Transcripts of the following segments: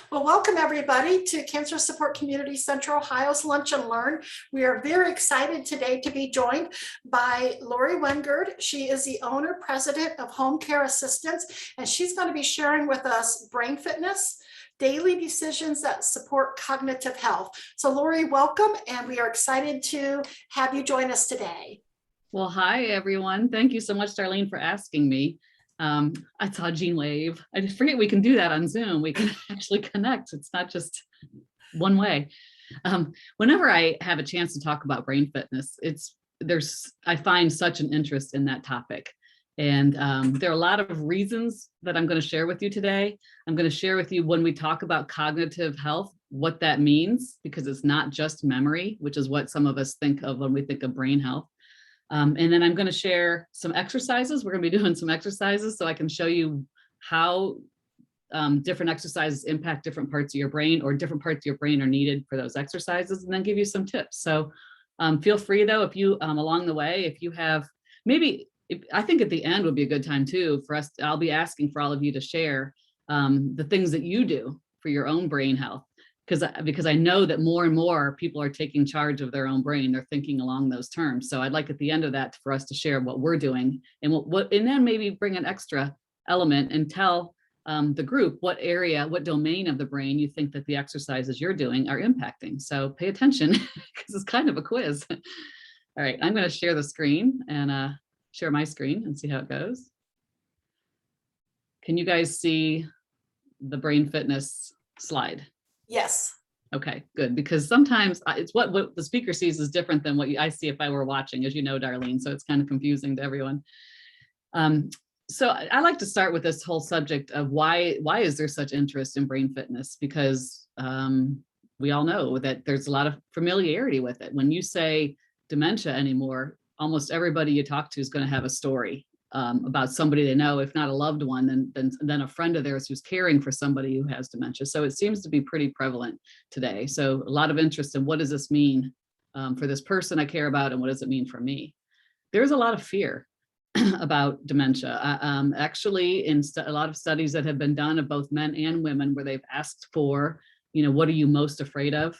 Well, welcome everybody to Cancer Support Community Central Ohio's Lunch and Learn. We are very excited today to be joined by Lori Wengerd. She is the owner, president of Home Care Assistance, and she's going to be sharing with us brain fitness, daily decisions that support cognitive health. So Lori, welcome, and we are excited to have you join us today. Well, hi, everyone. Thank you so much, Darlene, for asking me. I saw Jean wave. I just forget we can do that on Zoom. We can actually connect. It's not just one way. Whenever I have a chance to talk about brain fitness, I find such an interest in that topic. And there are a lot of reasons that I'm going to share with you today. I'm going to share with you when we talk about cognitive health, what that means, because it's not just memory, which is what some of us think of when we think of brain health. And then I'm going to share some exercises. We're going to be doing some exercises so I can show you how different exercises impact different parts of your brain, or different parts of your brain are needed for those exercises, and then give you some tips. So feel free, though, if you along the way, if you have I think at the end would be a good time too for us. I'll be asking for all of you to share the things that you do for your own brain health. Because I know that more and more people are taking charge of their own brain. They're thinking along those terms. So I'd like at the end of that for us to share what we're doing, and and then maybe bring an extra element and tell the group what domain of the brain you think that the exercises you're doing are impacting. So pay attention because it's kind of a quiz. All right, I'm going to share the screen and share my screen and see how it goes. Can you guys see the brain fitness slide? Yes. Okay, good. Because sometimes it's what the speaker sees is different than what I see if I were watching, as you know, Darlene. So it's kind of confusing to everyone. So I like to start with this whole subject of why is there such interest in brain fitness? Because we all know that there's a lot of familiarity with it. When you say dementia anymore, almost everybody you talk to is going to have a story about somebody they know, if not a loved one, then a friend of theirs who's caring for somebody who has dementia. So it seems to be pretty prevalent today. So a lot of interest in what does this mean for this person I care about, and what does it mean for me? There's a lot of fear about dementia. Actually, in a lot of studies that have been done of both men and women, where they've asked for, what are you most afraid of?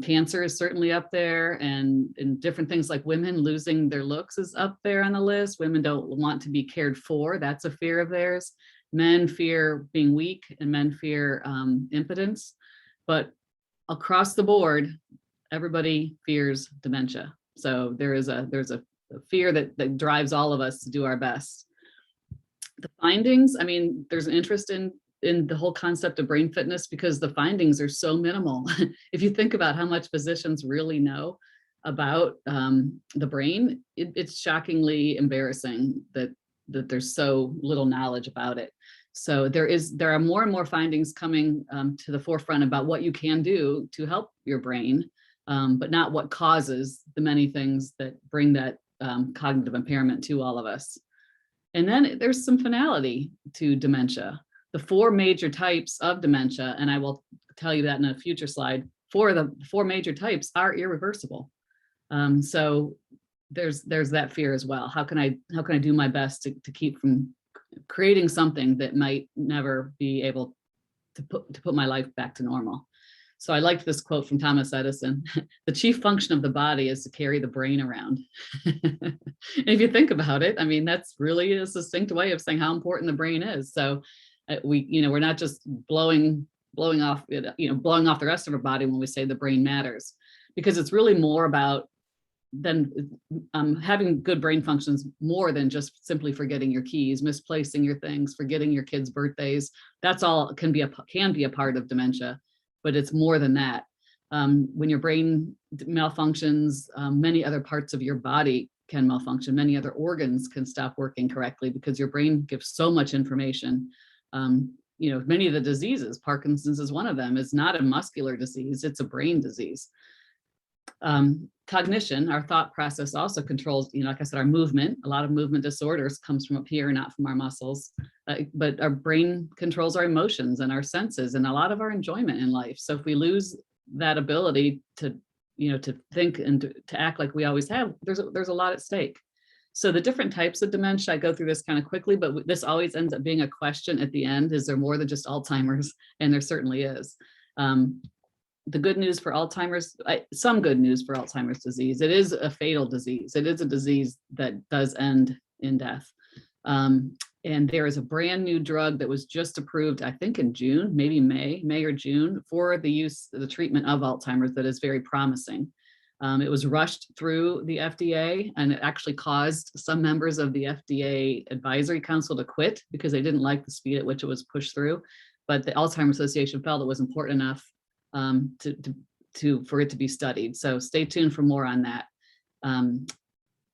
Cancer is certainly up there, and different things like women losing their looks is up there on the list. Women don't want to be cared for. That's a fear of theirs. Men fear being weak, and men fear impotence. But across the board, everybody fears dementia. So there's a fear that drives all of us to do our best. The findings, there's an interest in the whole concept of brain fitness because the findings are so minimal. If you think about how much physicians really know about the brain, it's shockingly embarrassing that there's so little knowledge about it. So there are more and more findings coming to the forefront about what you can do to help your brain, but not what causes the many things that bring that cognitive impairment to all of us. And then there's some finality to dementia. The four major types of dementia, and I will tell you that in a future slide, the four major types are irreversible. So there's that fear as well. How can I do my best to keep from creating something that might never be able to put my life back to normal? So I liked this quote from Thomas Edison: "The chief function of the body is to carry the brain around." And if you think about it, that's really a succinct way of saying how important the brain is. So we're not just blowing off the rest of our body when we say the brain matters, because it's really more about having good brain functions, more than just simply forgetting your keys, misplacing your things, forgetting your kids' birthdays. That's all can be a part of dementia, but it's more than that. When your brain malfunctions, many other parts of your body can malfunction. Many other organs can stop working correctly because your brain gives so much information. Many of the diseases, Parkinson's is one of them, is not a muscular disease, it's a brain disease. Cognition, our thought process, also controls, like I said, our movement. A lot of movement disorders comes from up here, not from our muscles, but our brain controls our emotions and our senses and a lot of our enjoyment in life. So if we lose that ability to think and to act like we always have, there's a lot at stake. So the different types of dementia, I go through this kind of quickly, but this always ends up being a question at the end. Is there more than just Alzheimer's? And there certainly is. The good news for Alzheimer's, some good news for Alzheimer's disease. It is a fatal disease. It is a disease that does end in death. And there is a brand new drug that was just approved, I think in June, maybe May or June, for the treatment of Alzheimer's that is very promising. It was rushed through the FDA, and it actually caused some members of the FDA advisory council to quit because they didn't like the speed at which it was pushed through. But the Alzheimer's Association felt it was important enough for it to be studied. So stay tuned for more on that.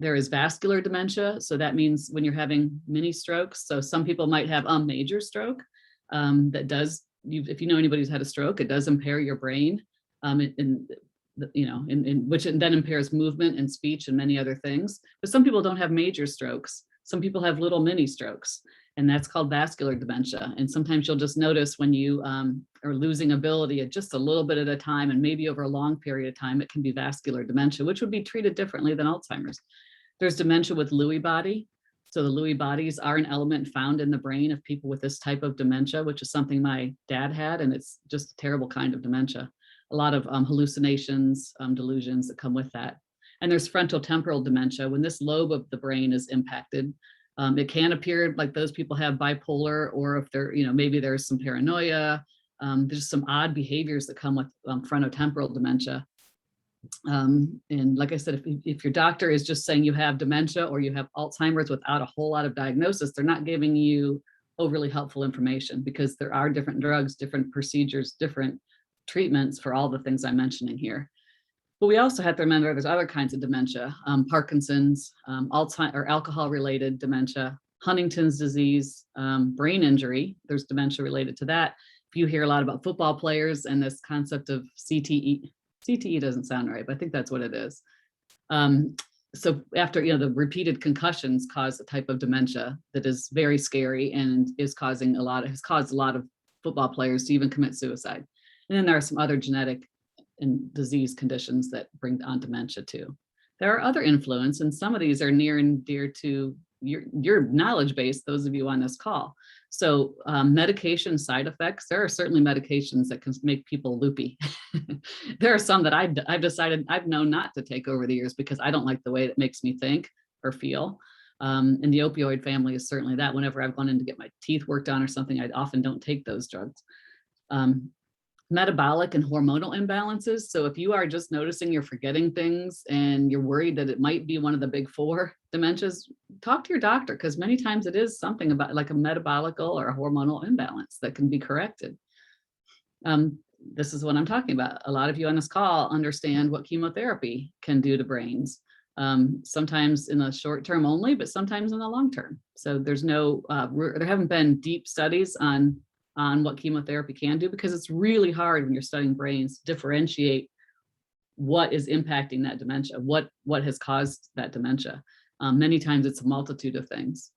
There is vascular dementia. So that means when you're having mini strokes. So some people might have a major stroke that does, if you know anybody who's had a stroke, it does impair your brain, which then impairs movement and speech and many other things. But some people don't have major strokes. Some people have little mini strokes, and that's called vascular dementia. And sometimes you'll just notice when you are losing ability at just a little bit at a time, and maybe over a long period of time, it can be vascular dementia, which would be treated differently than Alzheimer's. There's dementia with Lewy body. So the Lewy bodies are an element found in the brain of people with this type of dementia, which is something my dad had, and it's just a terrible kind of dementia. A lot of hallucinations, delusions that come with that. And there's frontotemporal dementia. When this lobe of the brain is impacted, it can appear like those people have bipolar, or if they're, maybe there's some paranoia. There's some odd behaviors that come with frontotemporal dementia. And like I said, if your doctor is just saying you have dementia or you have Alzheimer's without a whole lot of diagnosis, they're not giving you overly helpful information, because there are different drugs, different procedures, different treatments for all the things I'm mentioning here. But we also have to remember there's other kinds of dementia, Parkinson's, Alzheimer's or alcohol-related dementia, Huntington's disease, brain injury. There's dementia related to that. If you hear a lot about football players and this concept of CTE doesn't sound right, but I think that's what it is. So after, the repeated concussions cause a type of dementia that is very scary and has caused a lot of football players to even commit suicide. And then there are some other genetic and disease conditions that bring on dementia too. There are other influences, and some of these are near and dear to your knowledge base, those of you on this call. So medication side effects, there are certainly medications that can make people loopy. There are some that I've decided I've known not to take over the years because I don't like the way it makes me think or feel. And the opioid family is certainly that. Whenever I've gone in to get my teeth worked on or something, I often don't take those drugs. Metabolic and hormonal imbalances. So if you are just noticing you're forgetting things and you're worried that it might be one of the big four dementias, talk to your doctor, because many times it is something about like a metabolical or a hormonal imbalance that can be corrected. This is what I'm talking about. A lot of you on this call understand what chemotherapy can do to brains. Sometimes in the short term only, but sometimes in the long term. So there haven't been deep studies on what chemotherapy can do, because it's really hard when you're studying brains to differentiate what is impacting that dementia, what has caused that dementia. Many times it's a multitude of things.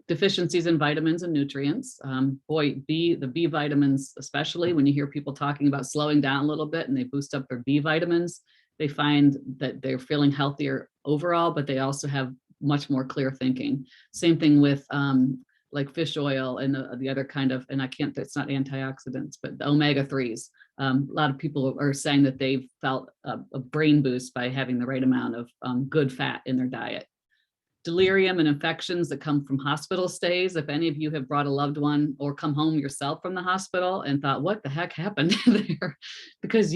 Deficiencies in vitamins and nutrients. The B vitamins, especially when you hear people talking about slowing down a little bit and they boost up their B vitamins, they find that they're feeling healthier overall, but they also have much more clear thinking. Same thing with like fish oil and the other kind of, and it's not antioxidants, but the omega-3s. A lot of people are saying that they've felt a brain boost by having the right amount of good fat in their diet. Delirium and infections that come from hospital stays. If any of you have brought a loved one or come home yourself from the hospital and thought, what the heck happened there? Because,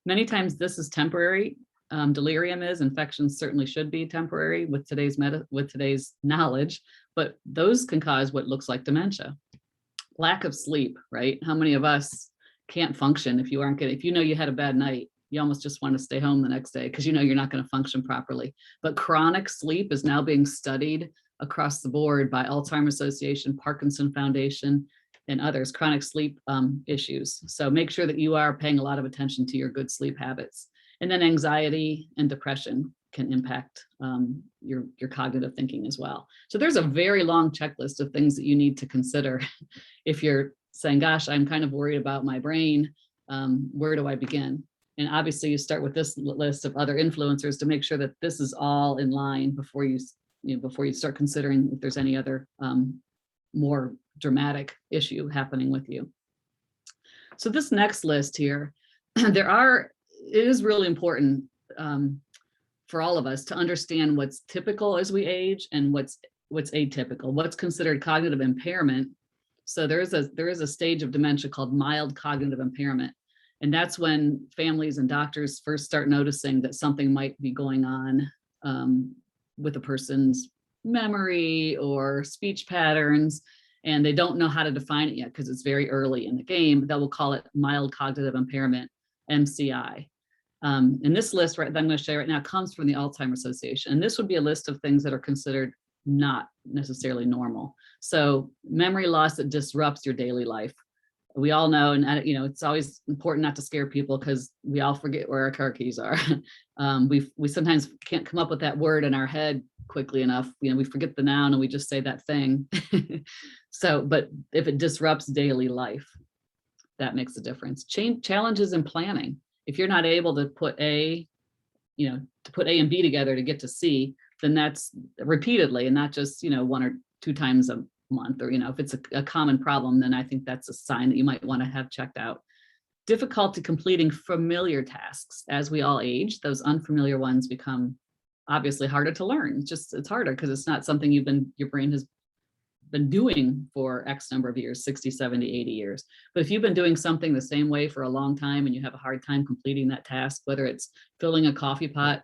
many times this is temporary. Delirium is, infections certainly should be temporary with today's knowledge, but those can cause what looks like dementia. Lack of sleep, right? How many of us can't function if you had a bad night? You almost just want to stay home the next day because you're not going to function properly. But chronic sleep is now being studied across the board by Alzheimer's Association, Parkinson Foundation, and others, chronic sleep issues. So make sure that you are paying a lot of attention to your good sleep habits. And then anxiety and depression can impact your cognitive thinking as well. So there's a very long checklist of things that you need to consider if you're saying, gosh, I'm kind of worried about my brain. Where do I begin? And obviously you start with this list of other influencers to make sure that this is all in line before you before you start considering if there's any other more dramatic issue happening with you. So this next list here, it is really important for all of us to understand what's typical as we age and what's atypical, what's considered cognitive impairment. So there is a stage of dementia called mild cognitive impairment. And that's when families and doctors first start noticing that something might be going on with a person's memory or speech patterns, and they don't know how to define it yet because it's very early in the game. That will call it mild cognitive impairment, MCI. And this list that I'm going to show you right now comes from the Alzheimer's Association. And this would be a list of things that are considered not necessarily normal. So memory loss that disrupts your daily life. We all know, and it's always important not to scare people because we all forget where our car keys are. We sometimes can't come up with that word in our head quickly enough. We forget the noun and we just say that thing. So, but if it disrupts daily life, that makes a difference. Challenges in planning. If you're not able to put A and B together to get to C, then that's repeatedly and not just, 1 or 2 times a month, or, if it's a common problem, then I think that's a sign that you might want to have checked out. Difficulty completing familiar tasks. As we all age, those unfamiliar ones become obviously harder to learn. It's harder because it's not something your brain has been doing for X number of years, 60, 70, 80 years. But if you've been doing something the same way for a long time and you have a hard time completing that task, whether it's filling a coffee pot,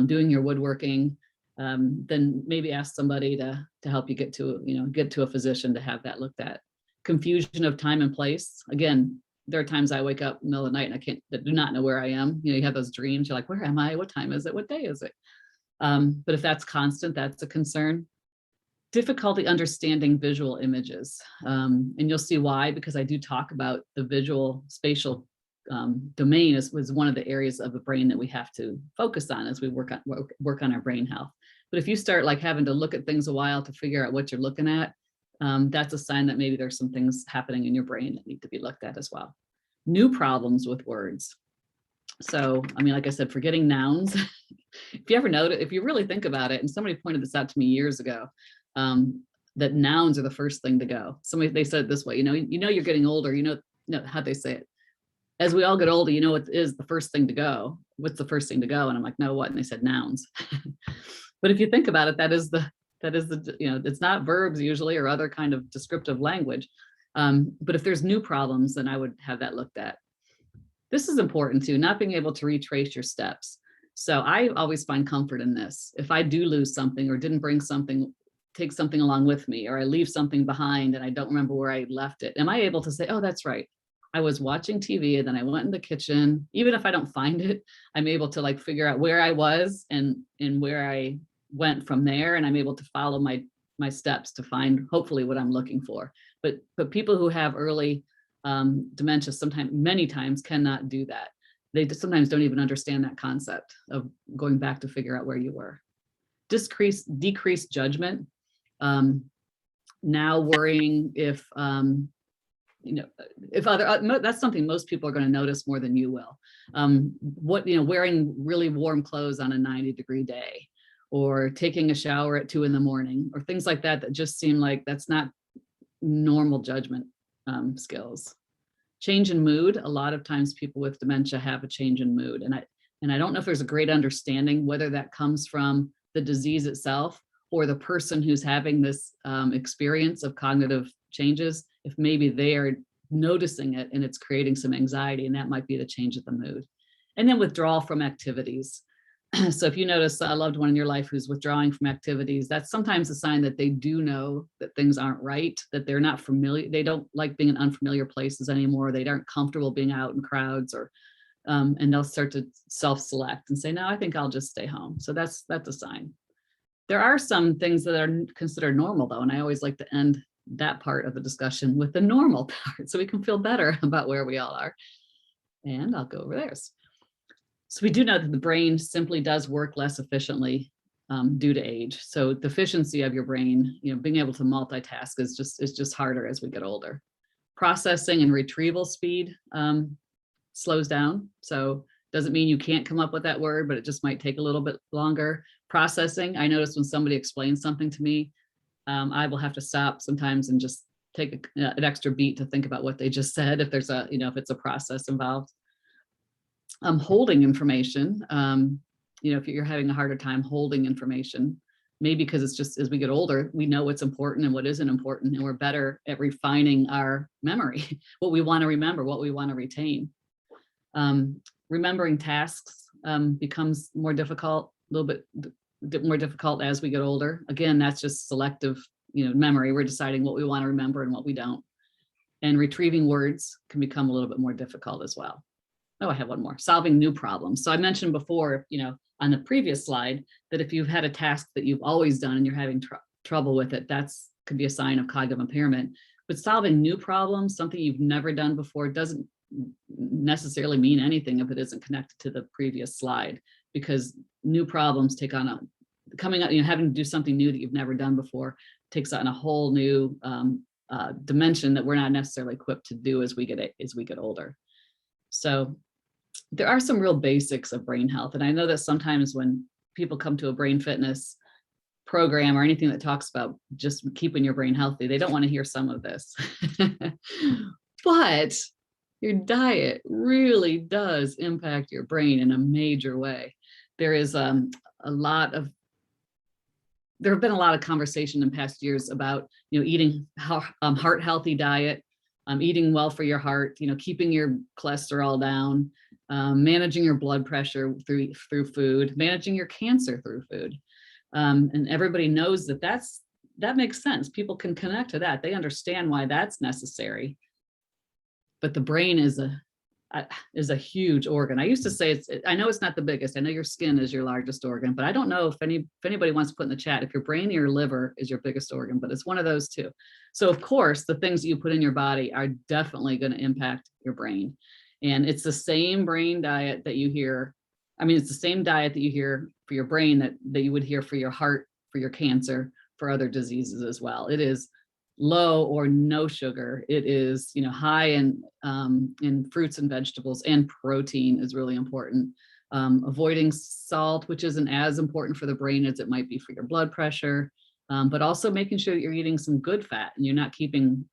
doing your woodworking, then maybe ask somebody to help you get to a physician to have that looked at. Confusion of time and place. Again, there are times I wake up in the middle of the night and I do not know where I am. You have those dreams. You're like, where am I? What time is it? What day is it? But if that's constant, that's a concern. Difficulty understanding visual images. And you'll see why, because I do talk about the visual-spatial domain was one of the areas of the brain that we have to focus on as we work on our brain health. But if you start having to look at things a while to figure out what you're looking at, that's a sign that maybe there's some things happening in your brain that need to be looked at as well. New problems with words. So, like I said, forgetting nouns. If you really think about it, and somebody pointed this out to me years ago, that nouns are the first thing to go. They said it this way, you're getting older, how they say it. As we all get older, what is the first thing to go? What's the first thing to go? And I'm like, no, what? And they said nouns. But if you think about it, that is the it's not verbs usually or other kind of descriptive language. But if there's new problems, then I would have that looked at. This is important too, not being able to retrace your steps. So I always find comfort in this. If I do lose something or didn't take something along with me, or I leave something behind and I don't remember where I left it, am I able to say, oh, that's right, I was watching TV and then I went in the kitchen? Even if I don't find it, I'm able to figure out where I was and where I went from there, and I'm able to follow my steps to find hopefully what I'm looking for. But people who have early dementia many times cannot do that. They sometimes don't even understand that concept of going back to figure out where you were. Decreased judgment. Now worrying if that's something most people are going to notice more than you will. Wearing really warm clothes on a 90-degree day, or taking a shower at 2 a.m, or things like that just seem like that's not normal judgment skills. Change in mood. A lot of times people with dementia have a change in mood. And I don't know if there's a great understanding whether that comes from the disease itself or the person who's having this experience of cognitive changes, if maybe they are noticing it and it's creating some anxiety, and that might be the change of the mood. And then withdrawal from activities. So if you notice a loved one in your life who's withdrawing from activities, that's sometimes a sign that they do know that things aren't right, that they're not familiar. They don't like being in unfamiliar places anymore. They aren't comfortable being out in crowds, or and they'll start to self-select and say, no, I think I'll just stay home. So that's a sign. There are some things that are considered normal though, and I always like to end that part of the discussion with the normal part so we can feel better about where we all are. And I'll go over theirs. So we do know that the brain simply does work less efficiently due to age. So the efficiency of your brain, being able to multitask is just harder as we get older. Processing and retrieval speed slows down. So doesn't mean you can't come up with that word, but it just might take a little bit longer. processing. I notice when somebody explains something to me, I will have to stop sometimes and just take an extra beat to think about what they just said, if there's a, if it's a process involved. Holding information, if you're having a harder time holding information, maybe because it's just, as we get older, we know what's important and what isn't important, and we're better at refining our memory, what we want to remember, what we want to retain. Remembering tasks becomes more difficult, a little bit more difficult as we get older. Again, that's just selective, memory. We're deciding what we want to remember and what we don't. And retrieving words can become a little bit more difficult as well. Oh, I have one more. Solving new problems. So I mentioned before, on the previous slide, that if you've had a task that you've always done and you're having trouble with it, could be a sign of cognitive impairment. But solving new problems, something you've never done before, doesn't necessarily mean anything if it isn't connected to the previous slide, because new problems take on coming up, having to do something new that you've never done before takes on a whole new dimension that we're not necessarily equipped to do as we get older. So there are some real basics of brain health. And I know that sometimes when people come to a brain fitness program or anything that talks about just keeping your brain healthy, they don't want to hear some of this. But your diet really does impact your brain in a major way. There is there have been a lot of conversation in past years about, eating heart healthy diet, eating well for your heart, keeping your cholesterol down, managing your blood pressure through food, managing your cancer through food. And everybody knows that makes sense. People can connect to that. They understand why that's necessary. But the brain is a huge organ. I used to say I know it's not the biggest. I know your skin is your largest organ, but I don't know if anybody wants to put in the chat if your brain or your liver is your biggest organ, but it's one of those two. So of course, the things that you put in your body are definitely going to impact your brain. And it's the same brain diet that you hear. I mean, it's the same diet that you hear for your brain that you would hear for your heart, for your cancer, for other diseases as well. It is low or no sugar. It is, high in fruits and vegetables, and protein is really important. Avoiding salt, which isn't as important for the brain as it might be for your blood pressure, but also making sure that you're eating some good fat and you're not keeping,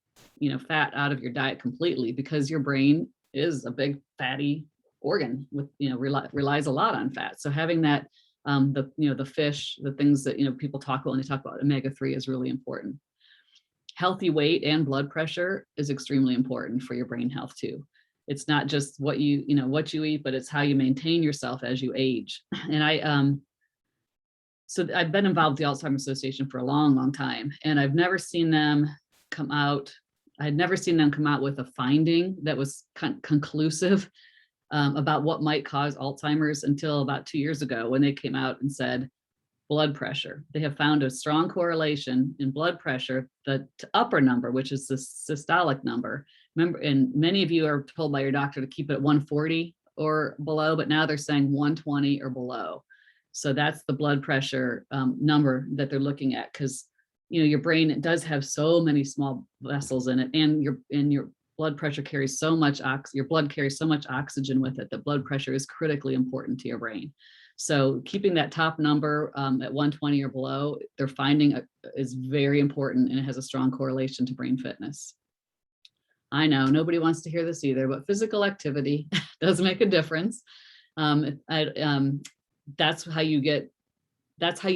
fat out of your diet completely, because your brain is a big fatty organ with, relies a lot on fat. So having that, the fish, the things that, people talk about when they talk about omega-3 is really important. Healthy weight and blood pressure is extremely important for your brain health too. It's not just what you eat, but it's how you maintain yourself as you age. And so I've been involved with the Alzheimer's Association for a long, long time, and I've never seen them come out. I'd never seen them come out with a finding that was conclusive about what might cause Alzheimer's until about 2 years ago, when they came out and said, blood pressure. They have found a strong correlation in blood pressure, the upper number, which is the systolic number. Remember, and many of you are told by your doctor to keep it at 140 or below, but now they're saying 120 or below. So that's the blood pressure number that they're looking at, because your brain does have so many small vessels in it, and your blood pressure carries so much your blood carries so much oxygen with it that blood pressure is critically important to your brain. So keeping that top number at 120 or below, they're finding is very important, and it has a strong correlation to brain fitness. I know nobody wants to hear this either, but physical activity does make a difference. That's how you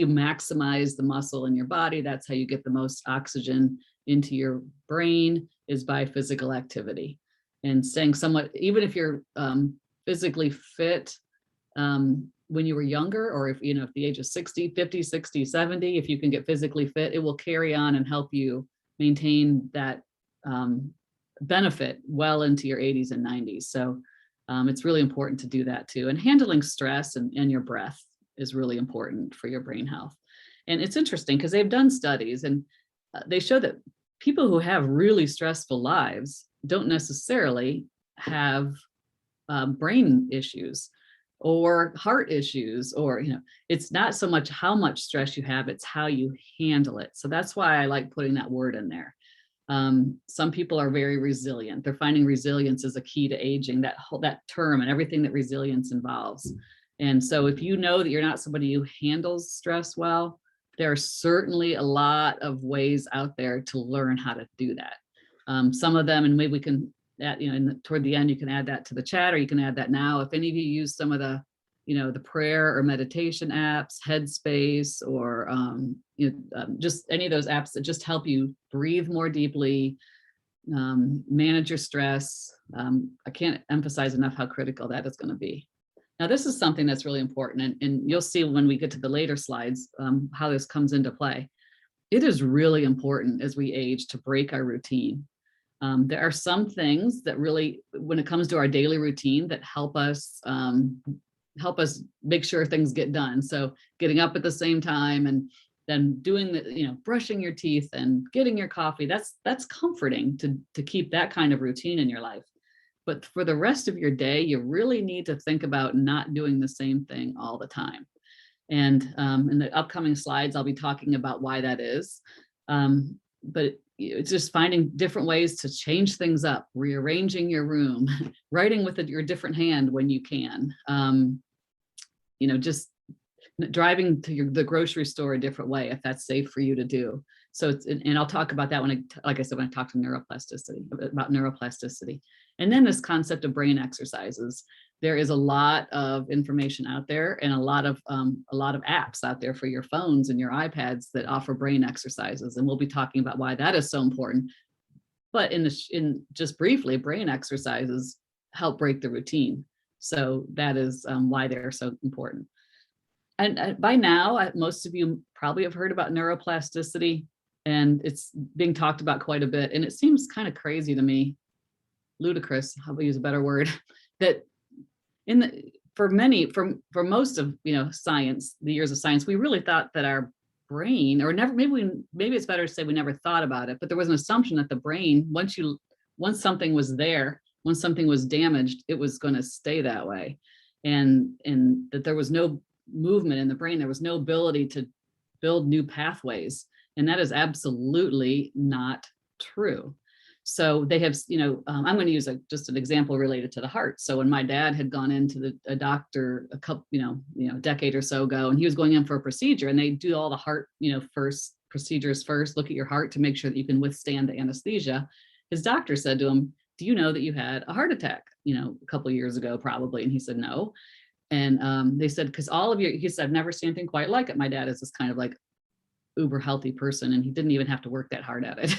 maximize the muscle in your body. That's how you get the most oxygen into your brain, is by physical activity. And staying somewhat, even if you're physically fit, when you were younger, or if the age of 60, 50, 60, 70, if you can get physically fit, it will carry on and help you maintain that benefit well into your 80s and 90s. So it's really important to do that too. And handling stress and your breath is really important for your brain health. And it's interesting because they've done studies, and they show that people who have really stressful lives don't necessarily have brain issues or heart issues, or, it's not so much how much stress you have, it's how you handle it. So that's why I like putting that word in there. Some people are very resilient. They're finding resilience is a key to aging, that term and everything that resilience involves. And so if you know that you're not somebody who handles stress well, there are certainly a lot of ways out there to learn how to do that. Some of them, and maybe we can, toward the end, you can add that to the chat, or you can add that now. If any of you use some of the, the prayer or meditation apps, Headspace, or just any of those apps that just help you breathe more deeply, manage your stress. I can't emphasize enough how critical that is going to be. Now, this is something that's really important, and you'll see when we get to the later slides how this comes into play. It is really important as we age to break our routine. There are some things that really, when it comes to our daily routine, that help us make sure things get done. So getting up at the same time and then doing the, brushing your teeth and getting your coffee, that's comforting to keep that kind of routine in your life. But for the rest of your day, you really need to think about not doing the same thing all the time. And in the upcoming slides, I'll be talking about why that is. But it's just finding different ways to change things up, rearranging your room, writing with your different hand when you can, just driving to the grocery store a different way if that's safe for you to do. So and I'll talk about that when I talk to about neuroplasticity. And then this concept of brain exercises. There is a lot of information out there, and a lot of apps out there for your phones and your iPads that offer brain exercises. And we'll be talking about why that is so important. But in just briefly, brain exercises help break the routine. So that is why they're so important. And by now, most of you probably have heard about neuroplasticity, and it's being talked about quite a bit. And it seems kind of crazy to me, ludicrous, how we use a better word, that for most of science, the years of science, we really thought that our brain, or never, maybe it's better to say we never thought about it, but there was an assumption that the brain, once something was there, once something was damaged, it was going to stay that way, and that there was no movement in the brain, there was no ability to build new pathways, and that is absolutely not true. So they have, I'm going to use just an example related to the heart. So when my dad had gone into a doctor a couple, decade or so ago, and he was going in for a procedure, and they do all the heart, procedures first, look at your heart to make sure that you can withstand the anesthesia. His doctor said to him, "Do you know that you had a heart attack, a couple of years ago, probably?" And he said, "No." And they said, "Because he said, "I've never seen anything quite like it. My dad is this kind of like uber healthy person, and he didn't even have to work that hard at it."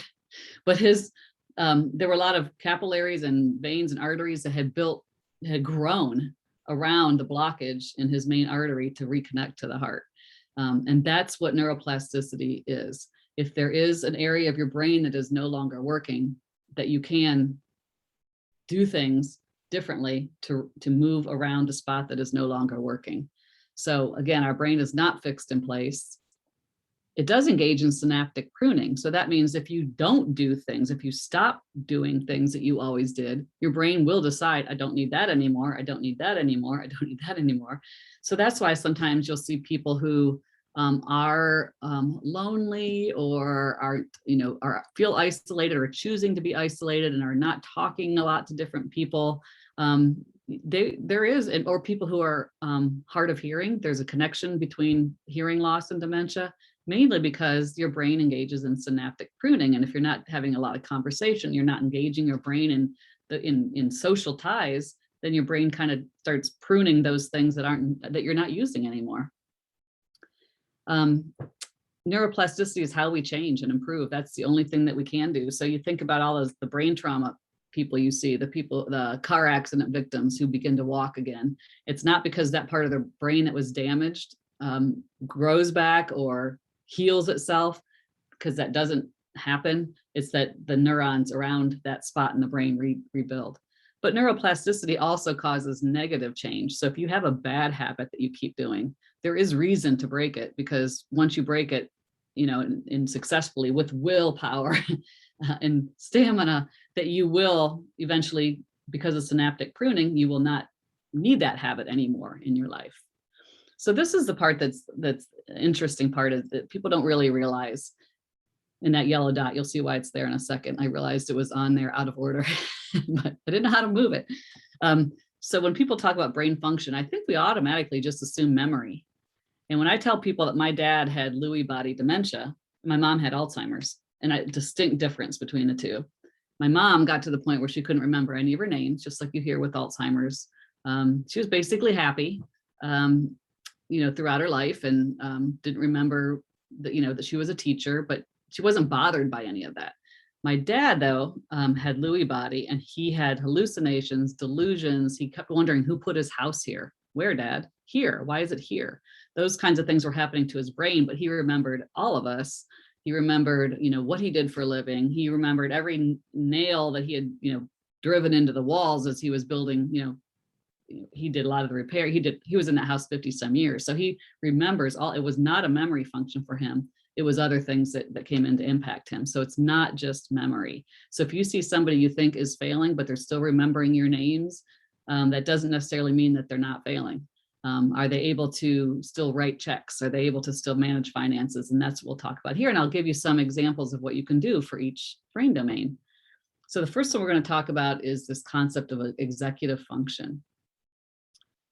But there were a lot of capillaries and veins and arteries that had grown around the blockage in his main artery to reconnect to the heart. And that's what neuroplasticity is. If there is an area of your brain that is no longer working, that you can do things differently to move around a spot that is no longer working. So again, our brain is not fixed in place. It does engage in synaptic pruning. So that means if you don't do things, if you stop doing things that you always did, your brain will decide, "I don't need that anymore. I don't need that anymore. I don't need that anymore." So that's why sometimes you'll see people who are lonely, or feel isolated, or choosing to be isolated, and are not talking a lot to different people. Or people who are hard of hearing. There's a connection between hearing loss and dementia, mainly because your brain engages in synaptic pruning. And if you're not having a lot of conversation, you're not engaging your brain in social ties, then your brain kind of starts pruning those things that you're not using anymore. Neuroplasticity is how we change and improve. That's the only thing that we can do. So you think about all the brain trauma people you see, the car accident victims who begin to walk again. It's not because that part of their brain that was damaged grows back or heals itself, because that doesn't happen. It's that the neurons around that spot in the brain rebuild. But neuroplasticity also causes negative change. So if you have a bad habit that you keep doing, there is reason to break it, because once you break it, and successfully with willpower and stamina, that you will eventually, because of synaptic pruning, you will not need that habit anymore in your life. So this is the part that's interesting part, is that people don't really realize. In that yellow dot, you'll see why it's there in a second. I realized it was on there out of order, but I didn't know how to move it. So when people talk about brain function, I think we automatically just assume memory. And when I tell people that my dad had Lewy body dementia, my mom had Alzheimer's, and a distinct difference between the two. My mom got to the point where she couldn't remember any of her names, just like you hear with Alzheimer's. She was basically happy, throughout her life, and didn't remember that, that she was a teacher, but she wasn't bothered by any of that. My dad, though, had Lewy body, and he had hallucinations, delusions. He kept wondering who put his house here. Where, Dad? Here. Why is it here? Those kinds of things were happening to his brain, but he remembered all of us. He remembered, what he did for a living. He remembered every nail that he had, driven into the walls as he was building, he did a lot of the repair. He was in that house 50 some years. So he remembers all. It was not a memory function for him. It was other things that came in to impact him. So it's not just memory. So if you see somebody you think is failing, but they're still remembering your names, that doesn't necessarily mean that they're not failing. Are they able to still write checks? Are they able to still manage finances? And that's what we'll talk about here. And I'll give you some examples of what you can do for each brain domain. So the first one we're going to talk about is this concept of an executive function.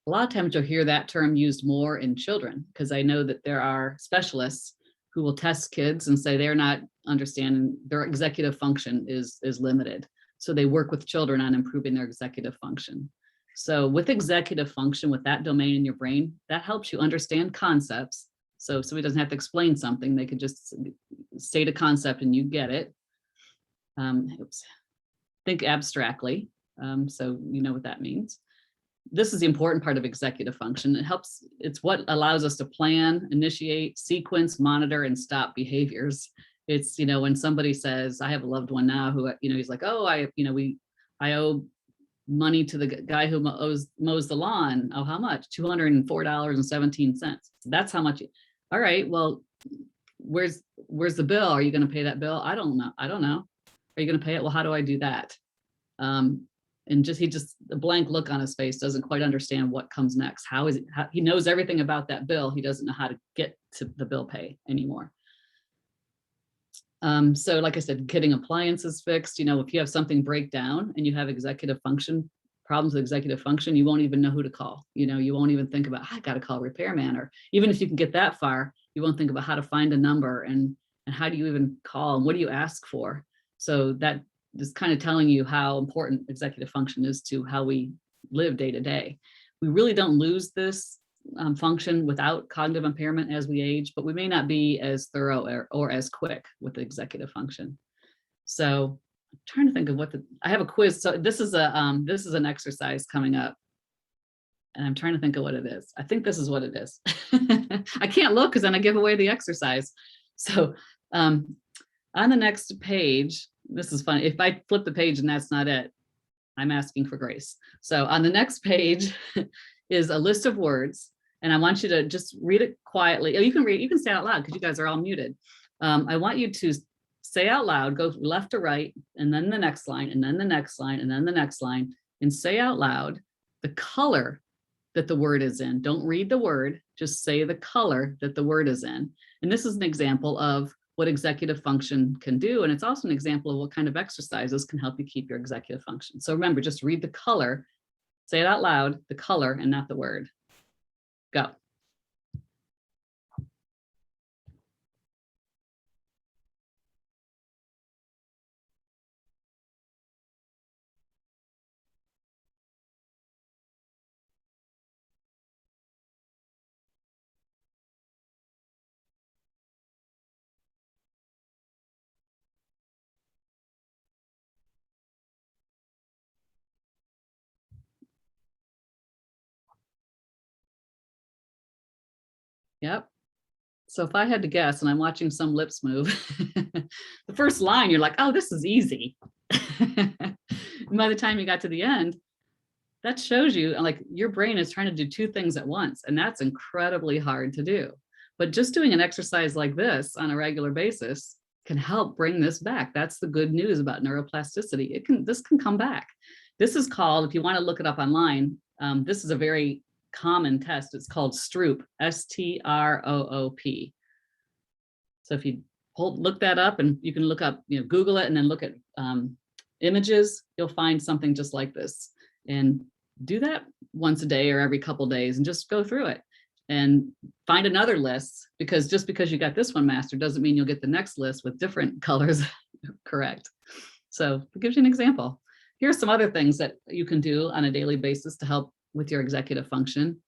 A lot of times you'll hear that term used more in children, because I know that there are specialists who will test kids and say they're not understanding, their executive function is limited. So they work with children on improving their executive function. So with executive function, with that domain in your brain, that helps you understand concepts. So somebody doesn't have to explain something. They could just state a concept and you get it. Think abstractly. So you know what that means. This is the important part of executive function. It's what allows us to plan, initiate, sequence, monitor, and stop behaviors. It's, when somebody says, I have a loved one now who, he's like, oh, I owe money to the guy who mows the lawn. Oh, how much? $204.17. That's how much. All right, well, where's the bill? Are you going to pay that bill? I don't know. Are you going to pay it? Well, how do I do that? And the blank look on his face doesn't quite understand what comes next. He knows everything about that bill. He doesn't know how to get to the bill pay anymore. So like I said, getting appliances fixed, if you have something break down and you have executive function, problems with executive function, you won't even know who to call. You won't even think about, I got to call a repairman, or even if you can get that far, you won't think about how to find a number and how do you even call and what do you ask for? So that is kind of telling you how important executive function is to how we live day to day. We really don't lose this function without cognitive impairment as we age, but we may not be as thorough or as quick with the executive function. So I'm trying to think of I have a quiz. So this is an exercise coming up, and I'm trying to think of what it is. I think this is what it is. I can't look because then I give away the exercise. So on the next page, this is funny. If I flip the page and that's not it, I'm asking for grace. So on the next page is a list of words, and I want you to just read it quietly. You can say it out loud because you guys are all muted. I want you to say out loud, go left to right, and then the next line, and then the next line, and then the next line, and say out loud the color that the word is in. Don't read the word, just say the color that the word is in. And this is an example of what executive function can do. And it's also an example of what kind of exercises can help you keep your executive function. So remember, just read the color, say it out loud, the color and not the word. Go. Yep. So if I had to guess, and I'm watching some lips move, the first line, you're like, oh, this is easy. And by the time you got to the end, that shows you like your brain is trying to do two things at once. And that's incredibly hard to do. But just doing an exercise like this on a regular basis can help bring this back. That's the good news about neuroplasticity. This can come back. This is called, if you want to look it up online, this is a very common test. It's called Stroop, STROOP. So if you look that up, and you can look up, Google it and then look at images, you'll find something just like this. And do that once a day or every couple days and just go through it and find another list, because just because you got this one mastered doesn't mean you'll get the next list with different colors correct. So it gives you an example. Here are some other things that you can do on a daily basis to help with your executive function.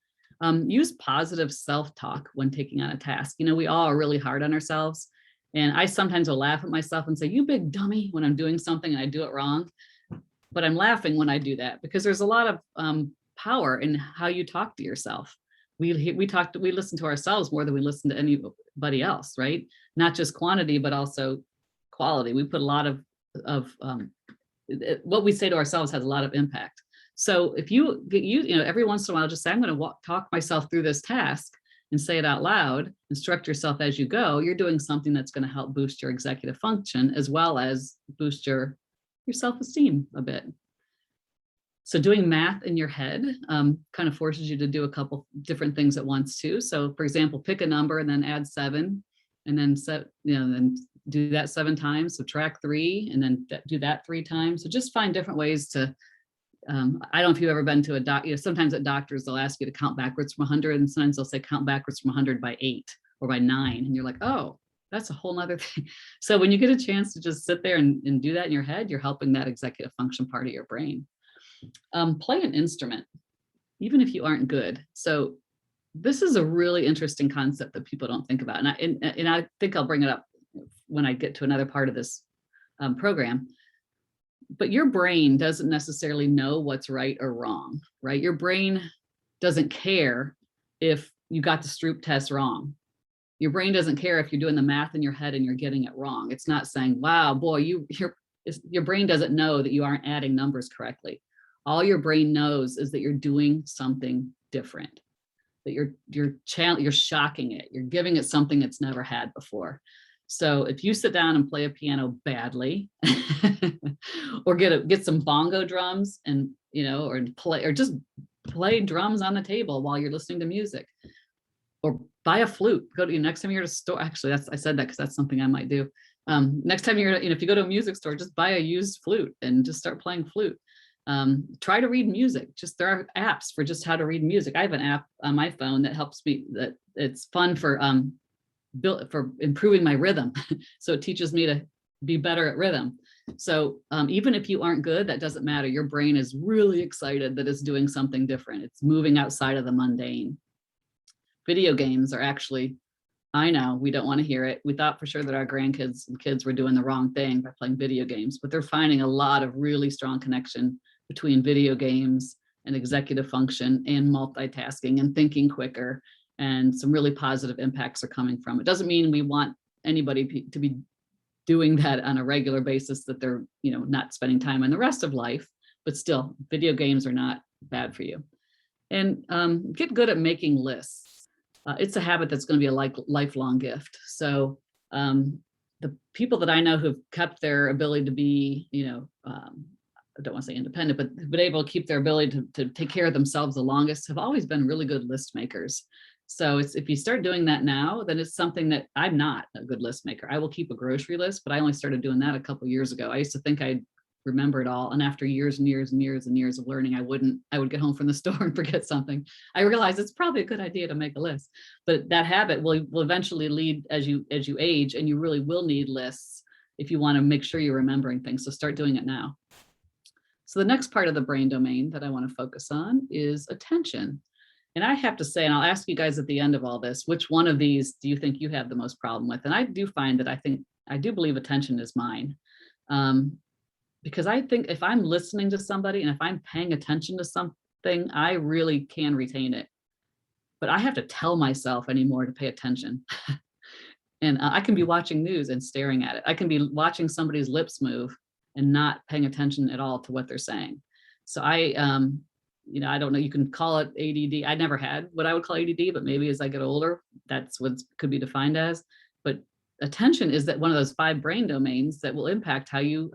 Use positive self-talk when taking on a task. You know, we all are really hard on ourselves. And I sometimes will laugh at myself and say, you big dummy, when I'm doing something and I do it wrong. But I'm laughing when I do that because there's a lot of power in how you talk to yourself. We listen to ourselves more than we listen to anybody else, right? Not just quantity, but also quality. We put a lot of what we say to ourselves has a lot of impact. So if you every once in a while, just say, I'm going to talk myself through this task and say it out loud, instruct yourself as you go, you're doing something that's going to help boost your executive function as well as boost your self-esteem a bit. So doing math in your head kind of forces you to do a couple different things at once too. So for example, pick a number and then add 7 and then then do that 7 times, subtract 3 and then do that 3 times. So just find different ways to, I don't know if you've ever been to a doctor, sometimes at doctors, they'll ask you to count backwards from 100 and sometimes they'll say count backwards from 100 by 8 or by 9. And you're like, oh, that's a whole nother thing. So when you get a chance to just sit there and do that in your head, you're helping that executive function part of your brain. Play an instrument, even if you aren't good. So this is a really interesting concept that people don't think about. And I think I'll bring it up when I get to another part of this program. But your brain doesn't necessarily know what's right or wrong, right? Your brain doesn't care if you got the Stroop test wrong. Your brain doesn't care if you're doing the math in your head and you're getting it wrong. It's not saying, wow, boy, your brain doesn't know that you aren't adding numbers correctly. All your brain knows is that you're doing something different, that you're shocking it. You're giving it something it's never had before. So if you sit down and play a piano badly or get some bongo drums and, or just play drums on the table while you're listening to music, or buy a flute, next time you're at a store. Actually, I said that because that's something I might do. Next time if you go to a music store, just buy a used flute and just start playing flute. Try to read music. There are apps for just how to read music. I have an app on my phone that helps me, that it's fun for improving my rhythm. So it teaches me to be better at rhythm. So even if you aren't good, that doesn't matter. Your brain is really excited that it's doing something different. It's moving outside of the mundane. Video games are actually, I know we don't want to hear it. We thought for sure that our grandkids and kids were doing the wrong thing by playing video games, but they're finding a lot of really strong connection between video games and executive function and multitasking and thinking quicker, and some really positive impacts are coming from it. Doesn't mean we want anybody to be doing that on a regular basis, that they're not spending time in the rest of life, but still video games are not bad for you. And get good at making lists. It's a habit that's going to be a lifelong gift. So the people that I know who've kept their ability to be, I don't want to say independent, but been able to keep their ability to take care of themselves the longest have always been really good list makers. So if you start doing that now, then it's something that I'm not a good list maker. I will keep a grocery list, but I only started doing that a couple of years ago. I used to think I'd remember it all. And after years and years and years and years of learning, I would get home from the store and forget something. I realized it's probably a good idea to make a list, but that habit will eventually lead as you age, and you really will need lists if you want to make sure you're remembering things. So start doing it now. So the next part of the brain domain that I want to focus on is attention. And I have to say, and I'll ask you guys at the end of all this, which one of these do you think you have the most problem with? And I do find that I do believe attention is mine. Because I think if I'm listening to somebody and if I'm paying attention to something, I really can retain it. But I have to tell myself anymore to pay attention. And I can be watching news and staring at it. I can be watching somebody's lips move and not paying attention at all to what they're saying. So I don't know, you can call it ADD. I never had what I would call ADD, but maybe as I get older, that's what could be defined as. But attention is that one of those 5 brain domains that will impact how you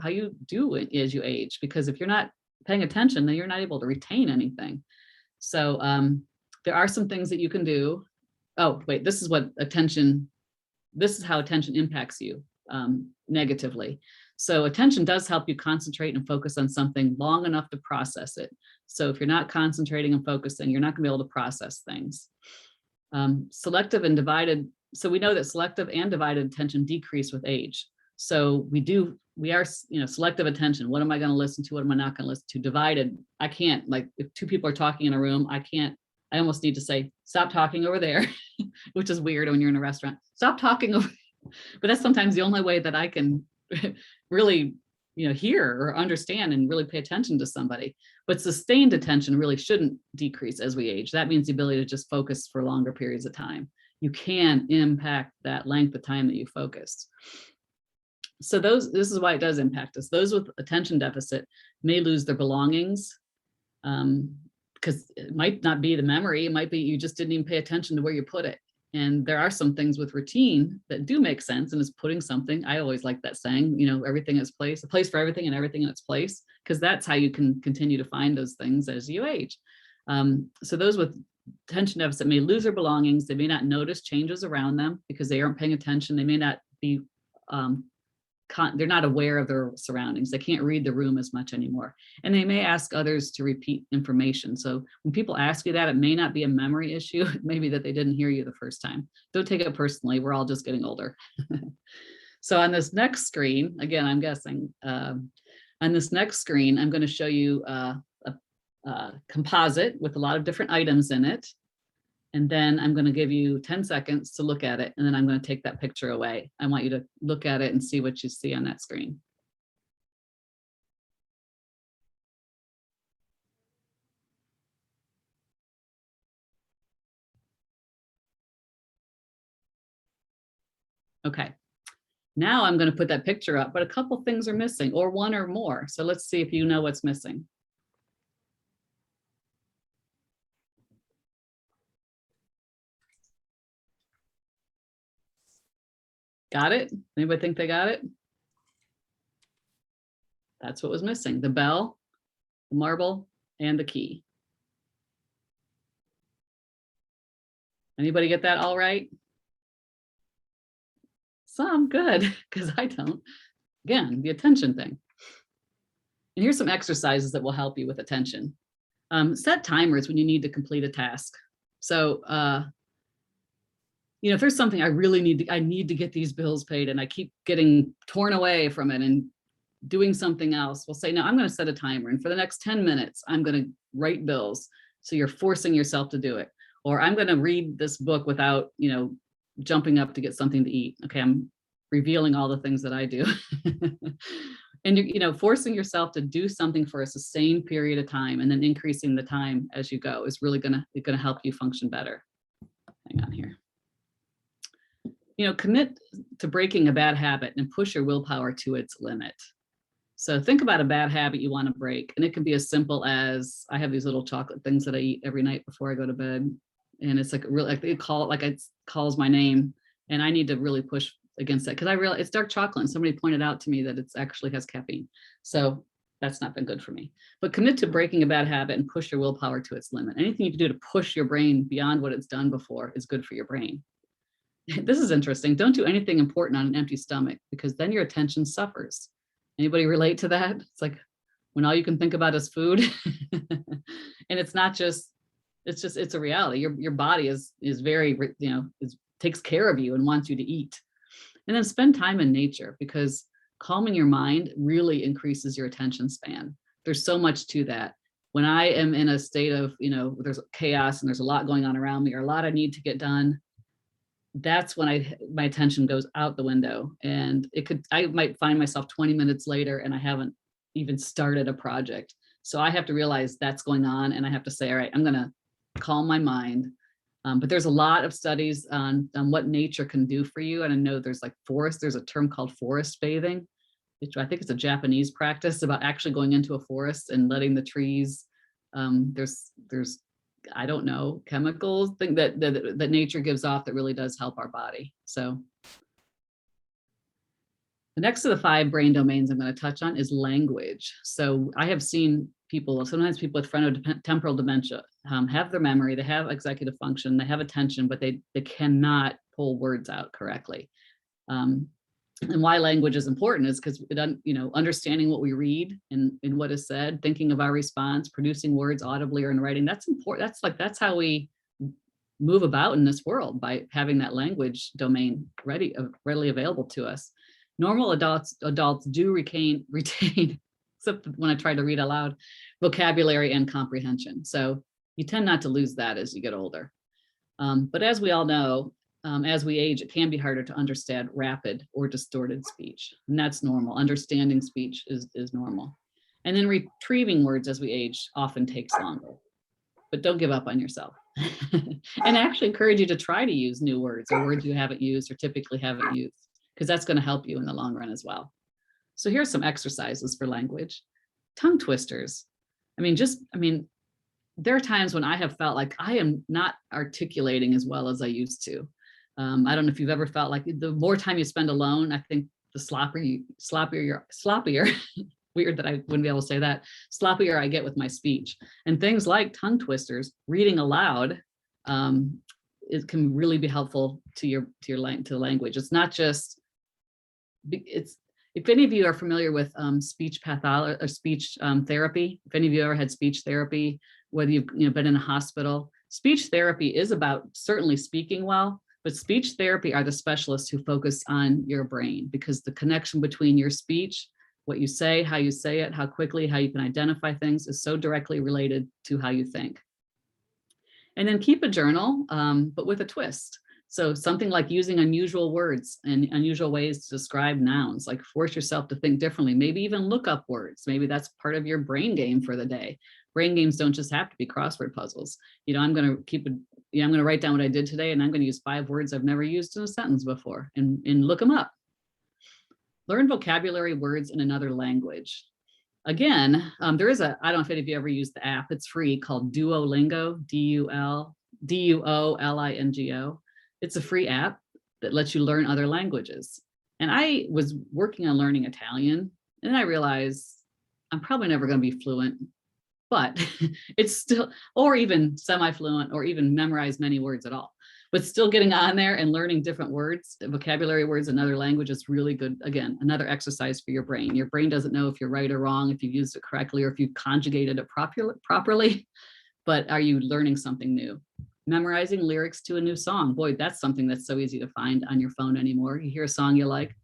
do it as you age. Because if you're not paying attention, then you're not able to retain anything. So there are some things that you can do. Oh, wait, this is how attention impacts you negatively. So attention does help you concentrate and focus on something long enough to process it. So if you're not concentrating and focusing, you're not going to be able to process things. Selective and divided. So we know that selective and divided attention decrease with age. So we are, selective attention. What am I going to listen to? What am I not going to listen to? Divided. I can't, like, if two people are talking in a room, I almost need to say, stop talking over there, which is weird when you're in a restaurant. Stop talking over. But that's sometimes the only way that I can really, hear or understand and really pay attention to somebody. But sustained attention really shouldn't decrease as we age. That means the ability to just focus for longer periods of time. You can impact that length of time that you focused. So this is why it does impact us. Those with attention deficit may lose their belongings, because it might not be the memory. It might be you just didn't even pay attention to where you put it. And there are some things with routine that do make sense, and is putting something. I always like that saying, everything in its place, a place for everything and everything in its place, because that's how you can continue to find those things as you age. So those with attention deficit may lose their belongings. They may not notice changes around them because they aren't paying attention. They may not be they're not aware of their surroundings. They can't read the room as much anymore. And they may ask others to repeat information. So when people ask you that, it may not be a memory issue. It may be that they didn't hear you the first time. Don't take it personally. We're all just getting older. So on this next screen, again, I'm guessing, on this next screen, I'm going to show you a composite with a lot of different items in it. And then I'm going to give you 10 seconds to look at it. And then I'm going to take that picture away. I want you to look at it and see what you see on that screen. Okay. Now I'm going to put that picture up, but a couple things are missing, or one or more. So let's see if you know what's missing. Got it? Anybody think they got it? That's what was missing: the bell, the marble, and the key. Anybody get that all right? Some, good, because I don't. Again, the attention thing. And here's some exercises that will help you with attention. Set timers when you need to complete a task. So, if there's something I need to get these bills paid, and I keep getting torn away from it and doing something else, we'll say, no, I'm going to set a timer. And for the next 10 minutes, I'm going to write bills. So you're forcing yourself to do it. Or I'm going to read this book without, jumping up to get something to eat. Okay, I'm revealing all the things that I do. And forcing yourself to do something for a sustained period of time and then increasing the time as you go is really gonna help you function better. Hang on here. Commit to breaking a bad habit and push your willpower to its limit. So think about a bad habit you want to break, and it can be as simple as, I have these little chocolate things that I eat every night before I go to bed, and it's it calls my name, and I need to really push against that because I realize it's dark chocolate, and somebody pointed out to me that it actually has caffeine. So that's not been good for me. But commit to breaking a bad habit and push your willpower to its limit. Anything you can do to push your brain beyond what it's done before is good for your brain. This is interesting. Don't do anything important on an empty stomach, because then your attention suffers. Anybody relate to that? It's like when all you can think about is food. And it's not just, it's a reality. Your body is very, takes care of you and wants you to eat. And then spend time in nature, because calming your mind really increases your attention span. There's so much to that. When I am in a state of, there's chaos and there's a lot going on around me, or a lot I need to get done, that's when my attention goes out the window. And I might find myself 20 minutes later and I haven't even started a project. So I have to realize that's going on, and I have to say, all right, I'm going to calm my mind. But there's a lot of studies on what nature can do for you. And I know there's there's a term called forest bathing, which I think is a Japanese practice about actually going into a forest and letting the trees, there's I don't know, chemicals that nature gives off that really does help our body. So the next of the 5 brain domains I'm going to touch on is language. So I have seen sometimes people with frontotemporal dementia have their memory, they have executive function, they have attention, but they cannot pull words out correctly. And why language is important is because, understanding what we read and what is said, thinking of our response, producing words audibly or in writing, that's important. That's how we move about in this world, by having that language domain readily available to us. Normal adults do retain, except when I try to read aloud, vocabulary and comprehension. So you tend not to lose that as you get older. But as we all know, as we age, it can be harder to understand rapid or distorted speech. And that's normal. Understanding speech is normal. And then retrieving words as we age often takes longer. But don't give up on yourself. And I actually encourage you to try to use new words or words you haven't used or typically haven't used, because that's going to help you in the long run as well. So here's some exercises for language. Tongue twisters. There are times when I have felt like I am not articulating as well as I used to. I don't know if you've ever felt like the more time you spend alone, I think the sloppier, weird that I wouldn't be able to say that, sloppier I get with my speech. And things like tongue twisters, reading aloud, it can really be helpful to language. It's not just, if any of you are familiar with speech pathology or speech therapy, if any of you ever had speech therapy, whether you've been in a hospital, speech therapy is about certainly speaking well, but speech therapy are the specialists who focus on your brain, because the connection between your speech, what you say it, how quickly, how you can identify things is so directly related to how you think. And then keep a journal, but with a twist. So something like using unusual words and unusual ways to describe nouns, like force yourself to think differently, maybe even look up words. Maybe that's part of your brain game for the day. Brain games don't just have to be crossword puzzles. I'm going to write down what I did today, and I'm going to use 5 words I've never used in a sentence before and look them up. Learn vocabulary words in another language. Again, there is I don't know if any of you ever used the app, it's free, called Duolingo, Duolingo. It's a free app that lets you learn other languages. And I was working on learning Italian, and I realized I'm probably never going to be fluent, but it's still, or even semi-fluent, or even memorize many words at all. But still getting on there and learning different words, vocabulary words in other languages is really good. Again, another exercise for your brain. Your brain doesn't know if you're right or wrong, if you've used it correctly, or if you've conjugated it properly, but are you learning something new? Memorizing lyrics to a new song. Boy, that's something that's so easy to find on your phone anymore. You hear a song you like,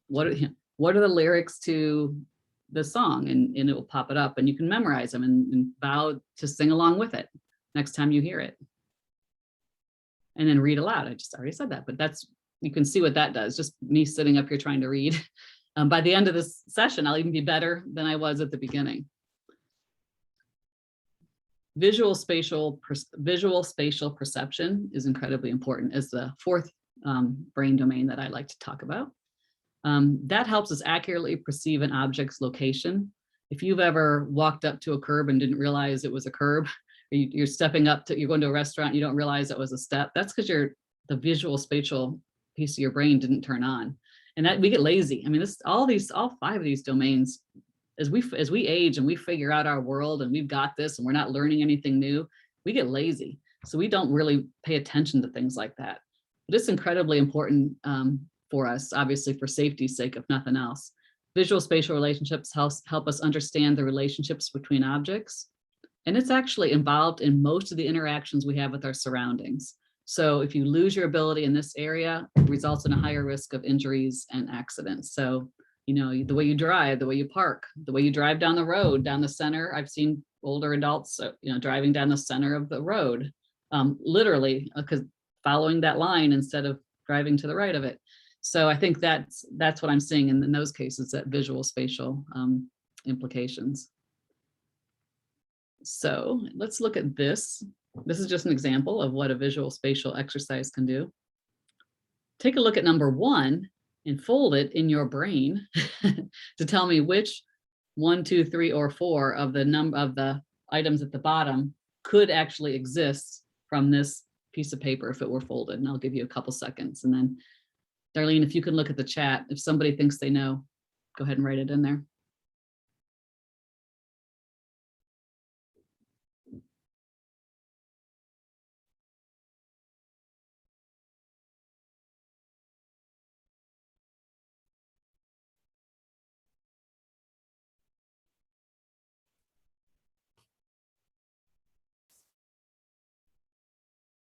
what are the lyrics to the song? And it will pop it up, and you can memorize them and vow to sing along with it next time you hear it. And then read aloud. I just already said that, but you can see what that does. Just me sitting up here trying to read. By the end of this session, I'll even be better than I was at the beginning. Visual-spatial perception is incredibly important as the 4th brain domain that I like to talk about. That helps us accurately perceive an object's location. If you've ever walked up to a curb and didn't realize it was a curb, you're stepping up to, you're going to a restaurant, you don't realize it was a step. That's because the visual-spatial piece of your brain didn't turn on, and that we get lazy. All 5 of these domains, as we age and we figure out our world and we've got this and we're not learning anything new, we get lazy. So we don't really pay attention to things like that. But it's incredibly important for us, obviously for safety's sake, if nothing else. Visual-spatial relationships help us understand the relationships between objects. And it's actually involved in most of the interactions we have with our surroundings. So if you lose your ability in this area, it results in a higher risk of injuries and accidents. So, the way you drive, the way you park, the way you drive down the road, down the center. I've seen older adults, driving down the center of the road, literally, because following that line instead of driving to the right of it. So I think that's what I'm seeing in those cases, that visual-spatial implications. So let's look at this. This is just an example of what a visual-spatial exercise can do. Take a look at number 1 and fold it in your brain to tell me which 1, 2, 3, or 4 of the items at the bottom could actually exist from this piece of paper if it were folded. And I'll give you a couple seconds. And then, Darlene, if you can look at the chat, if somebody thinks they know, go ahead and write it in there.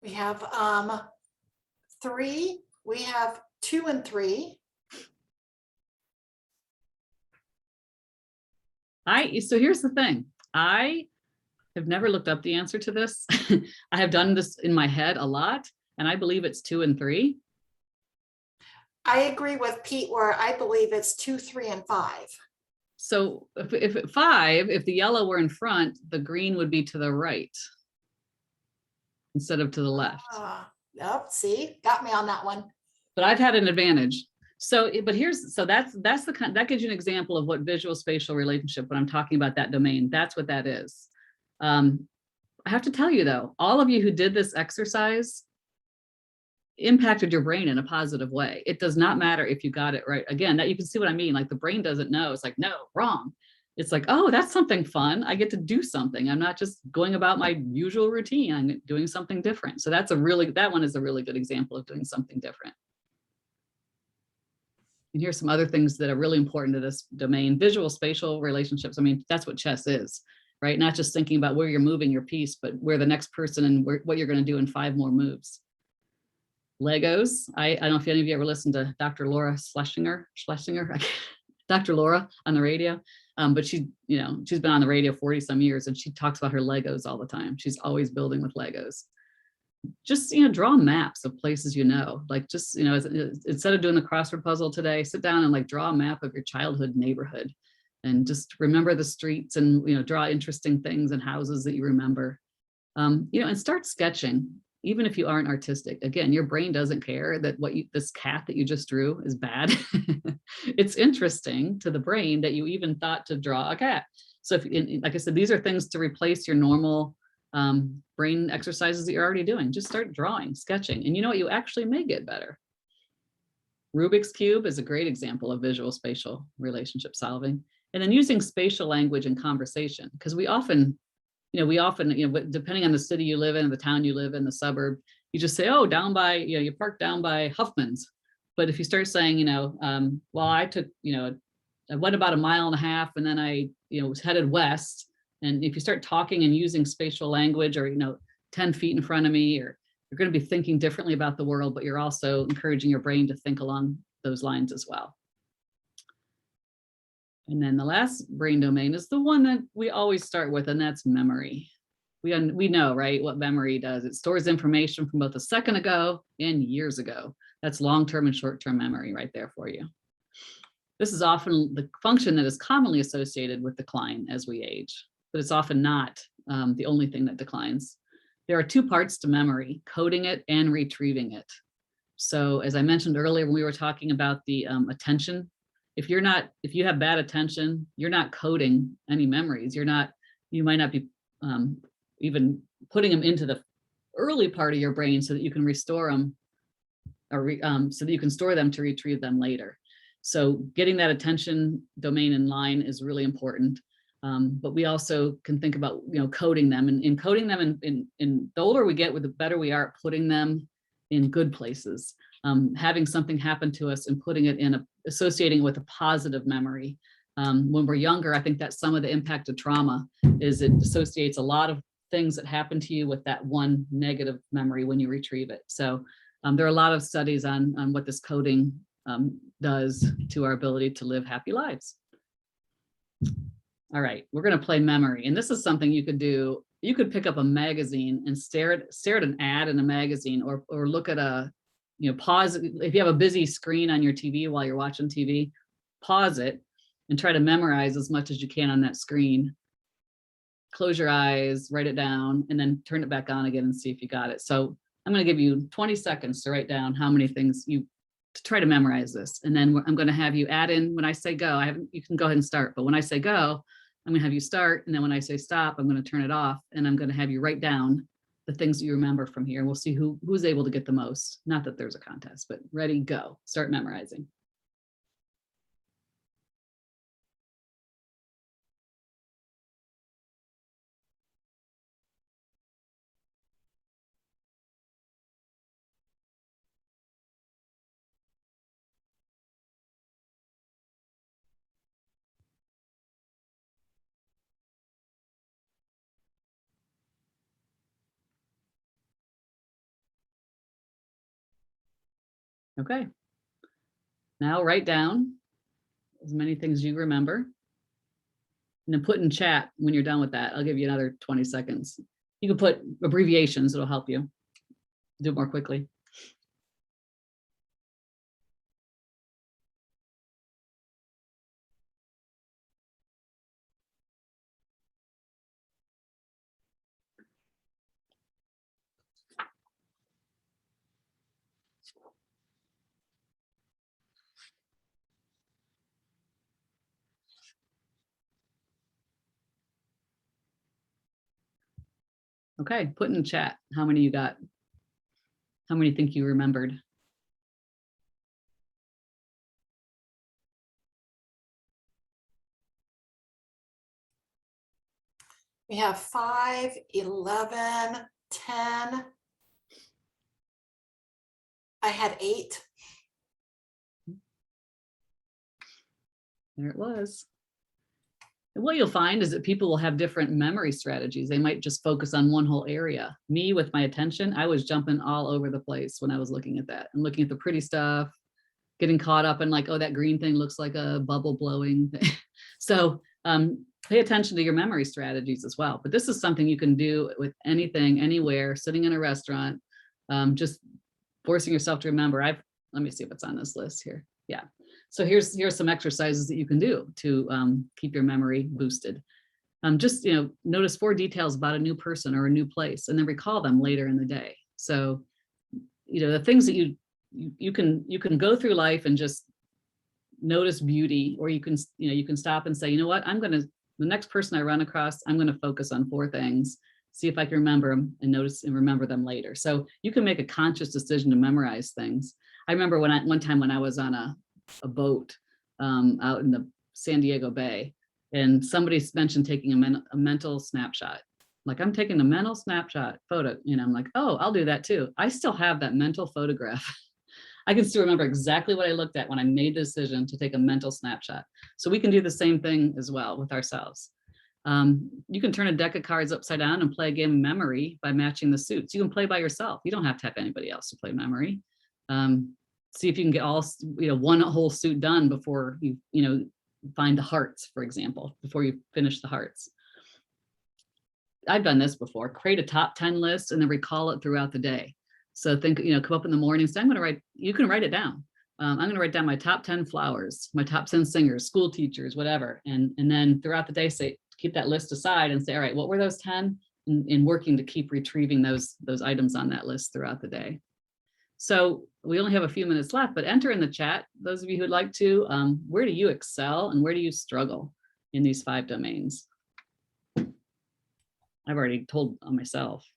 We have 3, we have 2 and 3. So here's the thing. I have never looked up the answer to this. I have done this in my head a lot, and I believe it's 2 and 3. I agree with Pete where I believe it's 2, 3, and 5. So if 5, if the yellow were in front, the green would be to the right instead of to the left. Yep, see, got me on that one. But I've had an advantage. So, but that's the kind that gives you an example of what visual spatial relationship, when I'm talking about that domain, that's what that is. I have to tell you though, all of you who did this exercise impacted your brain in a positive way. It does not matter if you got it right. Again, that you can see what I mean. Like the brain doesn't know. It's like, no, wrong. It's like, oh, that's something fun. I get to do something. I'm not just going about my usual routine. I'm doing something different. So that one is a really good example of doing something different. And here's some other things that are really important to this domain. Visual spatial relationships. I mean, that's what chess is, right? Not just thinking about where you're moving your piece, but where the next person and what you're going to do in 5 more moves. Legos. I don't know if any of you ever listened to Dr. Laura Schlesinger, Dr. Laura on the radio. But she's been on the radio 40 some years, and she talks about her Legos all the time. She's always building with Legos. Just, draw maps of places, like just, instead of doing the crossword puzzle today, sit down and like draw a map of your childhood neighborhood and just remember the streets and, draw interesting things and houses that you remember, and start sketching. Even if you aren't artistic, again, your brain doesn't care that this cat that you just drew is bad. It's interesting to the brain that you even thought to draw a cat. So like I said, these are things to replace your normal brain exercises that you're already doing. Just start drawing, sketching, and you know what? You actually may get better. Rubik's Cube is a great example of visual spatial relationship solving. And then using spatial language in conversation, because we often, depending on the city you live in, the town you live in, the suburb, you just say, oh, down by, you park down by Huffman's. But if you start saying, well, I took, I went about 1.5 miles and then I, was headed west. And if you start talking and using spatial language or, 10 feet in front of me, or you're going to be thinking differently about the world, but you're also encouraging your brain to think along those lines as well. And then the last brain domain is the one that we always start with, and that's memory. We know, right, what memory does. It stores information from both a second ago and years ago. That's long-term and short-term memory right there for you. This is often the function that is commonly associated with decline as we age, but it's often not the only thing that declines. There are 2 parts to memory: coding it and retrieving it. So as I mentioned earlier, when we were talking about the attention, if you have bad attention, you're not coding any memories. You might not be even putting them into the early part of your brain so that you can restore them, or so that you can store them to retrieve them later. So getting that attention domain in line is really important. But we also can think about, coding them and coding them in the older we get, the better we are at putting them in good places. Having something happen to us and putting it associating it with a positive memory. When we're younger, I think that's some of the impact of trauma, is it associates a lot of things that happen to you with that one negative memory when you retrieve it. So there are a lot of studies on what this coding does to our ability to live happy lives. All right, we're going to play memory. And this is something you could do. You could pick up a magazine and stare at an ad in a magazine, or look at pause. If you have a busy screen on your TV while you're watching TV, pause it and try to memorize as much as you can on that screen. Close your eyes, write it down, and then turn it back on again and see if you got it. So I'm going to give you 20 seconds to write down how many things to try to memorize this. And then I'm going to have you add in when I say go. You can go ahead and start, but when I say go, I'm going to have you start. And then when I say stop, I'm going to turn it off, and I'm going to have you write down the things that you remember from here. And we'll see who's able to get the most. Not that there's a contest, but ready, go. Start memorizing. Okay. Now write down as many things you remember. And then put in chat when you're done with that. I'll give you another 20 seconds. You can put abbreviations, it'll help you do it more quickly. Okay, put in chat how many you got. How many think you remembered? We have 5, 11, 10. I had 8. There it was. And what you'll find is that people will have different memory strategies. They might just focus on one whole area. Me, with my attention, I was jumping all over the place when I was looking at that and looking at the pretty stuff, getting caught up in like, oh, that green thing looks like a bubble blowing. So pay attention to your memory strategies as well. But this is something you can do with anything, anywhere, sitting in a restaurant, just forcing yourself to remember. Let me see what's on this list here. Yeah. So here's some exercises that you can do to keep your memory boosted. Just, notice 4 details about a new person or a new place, and then recall them later in the day. So, the things that you can go through life and just notice beauty, or you can stop and say, you know what, the next person I run across, I'm going to focus on 4 things, see if I can remember them and notice and remember them later. So you can make a conscious decision to memorize things. I remember one time when I was on a boat out in the San Diego Bay, and somebody mentioned taking a mental snapshot. Like, I'm taking a mental snapshot photo, I'm like, oh, I'll do that too. I still have that mental photograph. I can still remember exactly what I looked at when I made the decision to take a mental snapshot. So we can do the same thing as well with ourselves. You can turn a deck of cards upside down and play a game of memory by matching the suits. You can play by yourself. You don't have to have anybody else to play memory. See if you can get all, one whole suit done before you, find the hearts, for example, before you finish the hearts. I've done this before. Create a top 10 list and then recall it throughout the day. So think, come up in the morning, say, you can write it down. I'm going to write down my top 10 flowers, my top 10 singers, school teachers, whatever. And then throughout the day, keep that list aside and say, all right, what were those 10? And working to keep retrieving those items on that list throughout the day. So we only have a few minutes left, but enter in the chat, those of you who'd like to, where do you excel and where do you struggle in these 5 domains? I've already told on myself.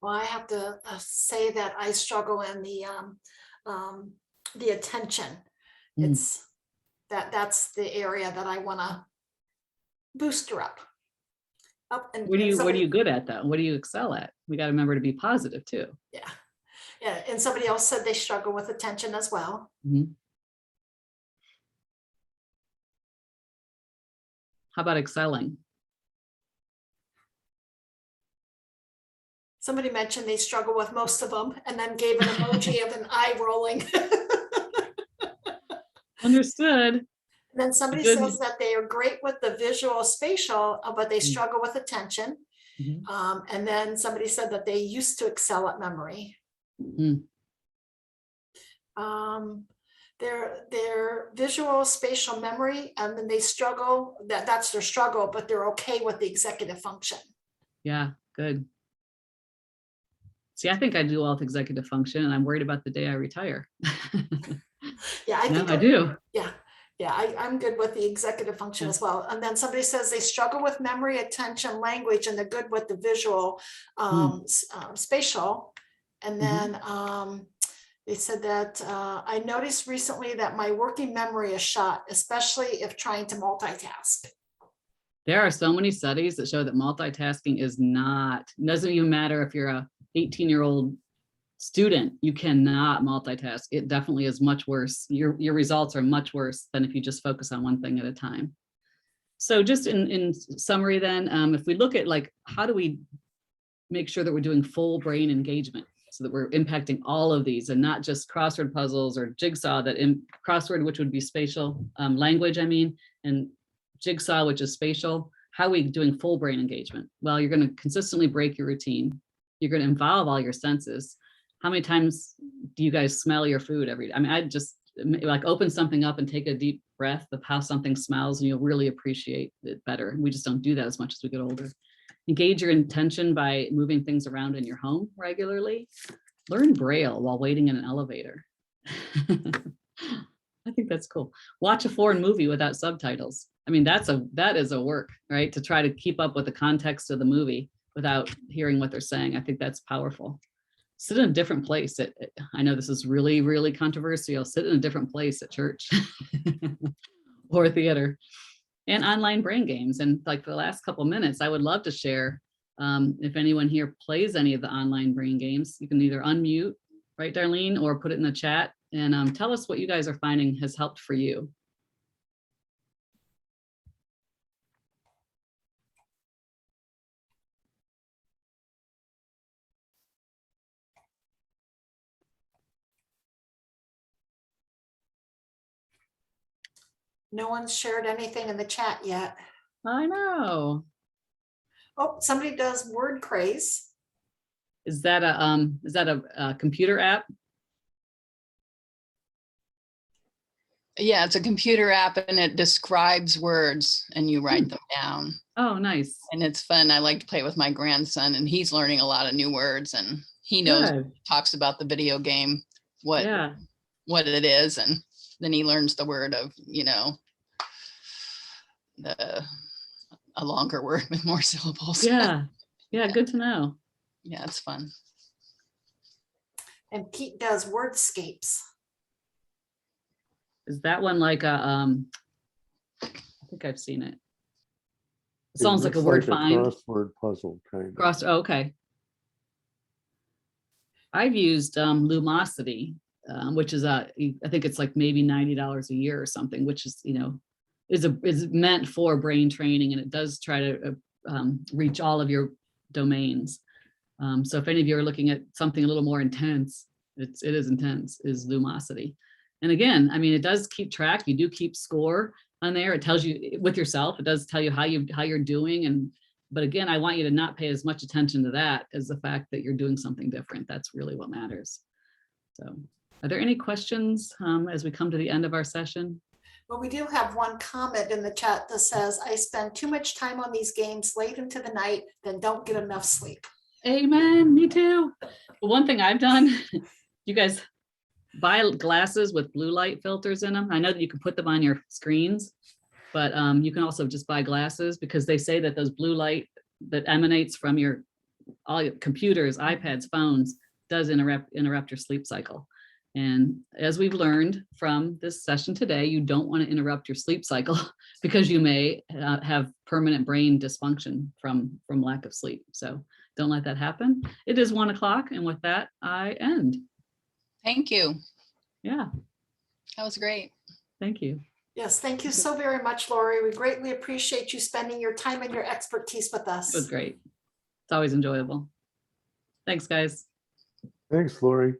Well, I have to say that I struggle in the attention. It's that's the area that I want to boost her up. What are you good at though? What do you excel at? We got to remember to be positive too. Yeah. And somebody else said they struggle with attention as well. Mm-hmm. How about excelling? Somebody mentioned they struggle with most of them and then gave an emoji of an eye rolling. Understood. And then somebody says that they are great with the visual-spatial, but they struggle with attention. Mm-hmm. And then somebody said that they used to excel at memory. Mm-hmm. Their visual-spatial memory, and then they struggle, that's their struggle, but they're okay with the executive function. Yeah, good. See, I think I do well with executive function, and I'm worried about the day I retire. Yeah, I do. Yeah, I'm good with the executive function as well. And then somebody says they struggle with memory, attention, language, and they're good with the visual spatial. And then they said that I noticed recently that my working memory is shot, especially if trying to multitask. There are so many studies that show that multitasking doesn't even matter if you're a 18-year-old Student, you cannot multitask. It definitely is much worse. Your results are much worse than if you just focus on one thing at a time. So just in summary then, if we look at like, how do we make sure that we're doing full brain engagement so that we're impacting all of these and not just crossword puzzles or jigsaw, that in crossword, which would be spatial language, I mean, and jigsaw, which is spatial. How are we doing full brain engagement? Well, you're going to consistently break your routine. You're going to involve all your senses. How many times do you guys smell your food every day? I mean, I just like open something up and take a deep breath of how something smells, and you'll really appreciate it better. We just don't do that as much as we get older. Engage your intention by moving things around in your home regularly. Learn Braille while waiting in an elevator. I think that's cool. Watch a foreign movie without subtitles. I mean, that is a work, right? To try to keep up with the context of the movie without hearing what they're saying. I think that's powerful. Sit in a different place. I know this is really, really controversial. Sit in a different place at church or theater. And online brain games. And like for the last couple of minutes, I would love to share if anyone here plays any of the online brain games. You can either unmute, right, Darlene, or put it in the chat and tell us what you guys are finding has helped for you. No one's shared anything in the chat yet. I know. Oh, somebody does word craze. Is that a computer app? Yeah, it's a computer app and it describes words and you write them down. Oh, nice. And it's fun. I like to play with my grandson and he's learning a lot of new words and he knows, talks about the video game, what it is. And then he learns the word of, you know, a longer word with more syllables. Yeah. Good to know. Yeah, it's fun. And Pete does wordscapes. Is that one like a I think I've seen it. It sounds like a word find. Crossword puzzle kind of. Okay. I've used Lumosity, which is I think it's like maybe $90 a year or something, which is, you know, is meant for brain training, and it does try to reach all of your domains. So if any of you are looking at something a little more intense, it is intense, is Lumosity. And again, I mean, it does keep track. You do keep score on there. It tells you with yourself. It does tell you how you're doing. But again, I want you to not pay as much attention to that as the fact that you're doing something different. That's really what matters. So, are there any questions as we come to the end of our session? Well, we do have one comment in the chat that says, I spend too much time on these games late into the night, then don't get enough sleep. Amen. Me too. Well, one thing I've done, you guys buy glasses with blue light filters in them. I know that you can put them on your screens, but you can also just buy glasses, because they say that those blue light that emanates from all your computers, iPads, phones, does interrupt your sleep cycle. And as we've learned from this session today, you don't want to interrupt your sleep cycle because you may have permanent brain dysfunction from lack of sleep. So don't let that happen. It is 1 o'clock, and with that, I end. Thank you. Yeah. That was great. Thank you. Yes, thank you so very much, Lori. We greatly appreciate you spending your time and your expertise with us. It was great. It's always enjoyable. Thanks, guys. Thanks, Lori.